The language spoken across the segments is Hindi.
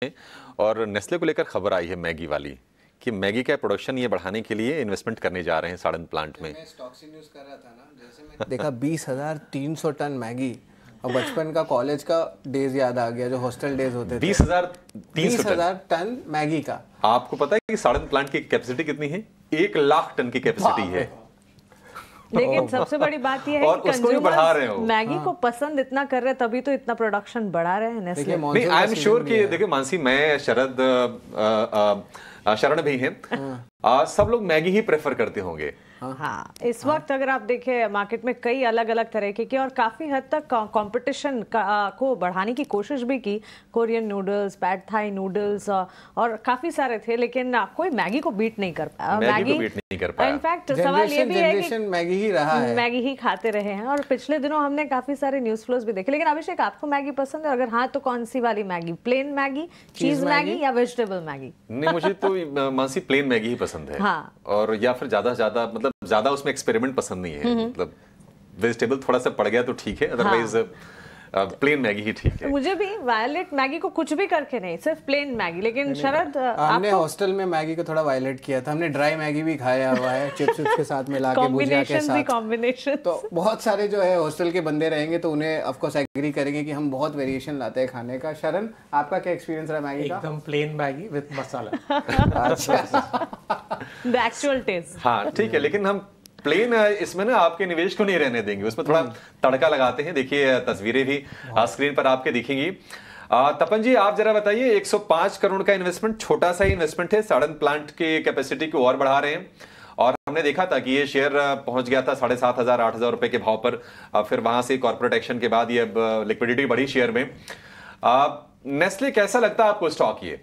और नेस्ले को लेकर खबर आई है मैगी वाली कि मैगी का प्रोडक्शन ये बढ़ाने के लिए इन्वेस्टमेंट करने जा रहे हैं साड़न प्लांट में। मैं स्टॉक से न्यूज़ कर रहा था ना, जैसे मैं देखा 20,300 टन मैगी और बचपन का कॉलेज का डेज याद आ गया जो हॉस्टल डेज होते थे। 20,300 टन मैगी का। आपको पता है कि साड़न प्लांट की कैपेसिटी कितनी है? 1 लाख टन की कैपेसिटी है। लेकिन सबसे बड़ी बात यह है कि कंज्यूमर्स मैगी को पसंद इतना कर रहे हैं, तभी तो इतना प्रोडक्शन बढ़ा रहे हैं नेस्ले। नहीं, आई एम श्योर कि देखिए मानसी, मैं शरद शरण भी हैं, सब लोग मैगी ही प्रेफर करते होंगे। हाँ, इस वक्त अगर आप देखें मार्केट में कई अलग अलग तरह के और काफी हद तक कंपटीशन को बढ़ाने की कोशिश भी की। Korean noodles, pad Thai noodles और काफी सारे थे, लेकिन कोई मैगी को बीट नहीं कर पाया। मैगी को बीट नहीं कर पाया। इनफैक्ट सवाल ये भी है कि मैगी ही रहा है, मैगी ही खाते रहे हैं। और पिछले दिनों हमने काफी सारे न्यूज फ्लोज भी देखे। लेकिन अभिषेक, आपको मैगी पसंद है? अगर हाँ तो कौन सी वाली मैगी? प्लेन मैगी, चीज मैगी या वेजिटेबल मैगी? नहीं, मुझे तो मानसी प्लेन मैगी ही पसंद है। हाँ। और या फिर ज्यादा मतलब ज्यादा उसमें एक्सपेरिमेंट पसंद नहीं है। मतलब वेजिटेबल थोड़ा सा पड़ गया तो ठीक है, अदरवाइज प्लेन मैगी ही ठीक है। मुझे भी वायलेट मैगी को कुछ भी करके नहीं, सिर्फ प्लेन मैगी। लेकिन शरद, हमने हॉस्टल में मैगी को थोड़ा वायलेट किया था। हमने ड्राई मैगी भी खाया हुआ है, चिप्स के साथ मिला के, भुजिया के साथ। कॉम्बिनेशन तो बहुत सारे जो है हॉस्टल के बंदे रहेंगे तो उन्हें ऑफ कोर्स एग्री करेंगे कि हम बहुत वेरिएशन लाते हैं खाने का। शरण, आपका क्या एक्सपीरियंस रहा मैगी का? एकदम प्लेन मैगी विद मसाला। अच्छा, द एक्चुअल टेस्ट। हाँ ठीक है, लेकिन हम प्लेन इसमें ना आपके निवेश को नहीं रहने देंगे, उसमें थोड़ा तड़का लगाते हैं। देखिए तस्वीरें भी स्क्रीन पर आपके दिखेंगी। तपन जी, आप जरा बताइए, 105 करोड़ का इन्वेस्टमेंट, छोटा सा इन्वेस्टमेंट है, साड़न प्लांट की कैपेसिटी को और बढ़ा रहे हैं। और हमने देखा था कि ये शेयर पहुंच गया था 7,500 8,000 रुपए के भाव पर। फिर वहां से कॉर्पोरेट एक्शन के बाद ये लिक्विडिटी बढ़ी शेयर में। नेस्ले कैसा लगता है आपको स्टॉक? ये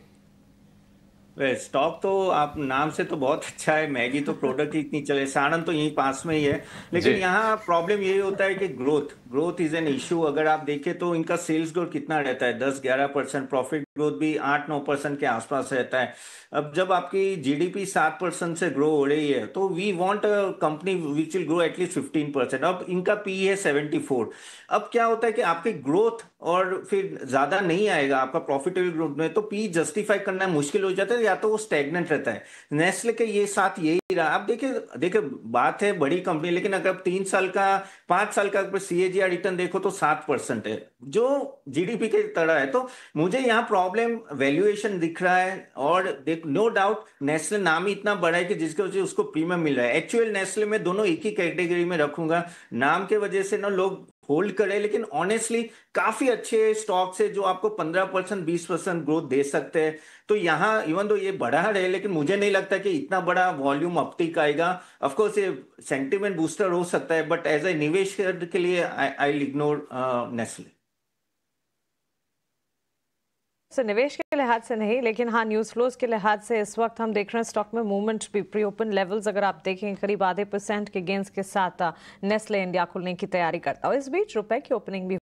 स्टॉक तो आप नाम से तो बहुत अच्छा है, मैगी तो प्रोडक्ट ही इतनी चले, साड़न तो यहीं पास में ही है। लेकिन यहाँ प्रॉब्लम यही होता है कि ग्रोथ इज एन इशू। अगर आप देखें तो इनका सेल्स ग्रोथ कितना रहता है, 10-11%, प्रॉफिट ग्रोथ भी 8-9% के आसपास रहता है। अब जब आपकी जीडीपी 7% से ग्रो हो रही है तो we want a company which will grow at least 15%। अब इनका पी है 74। अब क्या होता है कि आपकी ग्रोथ और फिर ज्यादा नहीं आएगा आपका प्रॉफिटेबल ग्रोथ में, तो पी जस्टिफाई करना मुश्किल हो जाता है, या तो वो स्टेगनेंट रहता है। नेस्ले के ये साथ यही रहा। आप देखिए बात है बड़ी कंपनी, लेकिन अगर 3 साल का 5 साल का सीएजीआर रिटर्न देखो तो 7% है, जो जीडीपी के तरह है। तो मुझे यहाँ प्रॉब्लम वैल्यूएशन दिख रहा है। और नो डाउट नेस्ले नाम ही इतना बड़ा है कि जिसके वजह से उसको प्रीमियम मिल रहा है। एक्चुअल नेस्ले में दोनों एक ही कैटेगरी में रखूंगा, नाम के वजह से ना लोग होल्ड करे, लेकिन ऑनेस्टली काफी अच्छे स्टॉक्स है जो आपको 15% 20% ग्रोथ दे सकते हैं। तो यहाँ इवन दो ये बढ़ा रहे, लेकिन मुझे नहीं लगता कि इतना बड़ा वॉल्यूम अपटिक आएगा। ऑफ कोर्स ये सेंटिमेंट बूस्टर हो सकता है, बट एज ए निवेश के लिए आई इग्नोर नेस्ले। निवेश के लिहाज से नहीं, लेकिन हाँ न्यूज फ्लोज के लिहाज से इस वक्त हम देख रहे हैं स्टॉक में मूवमेंट भी। प्री ओपन लेवल्स अगर आप देखें करीब आधे % के गेंस के साथ नेस्ले इंडिया खुलने की तैयारी करता है। इस बीच रुपए की ओपनिंग भी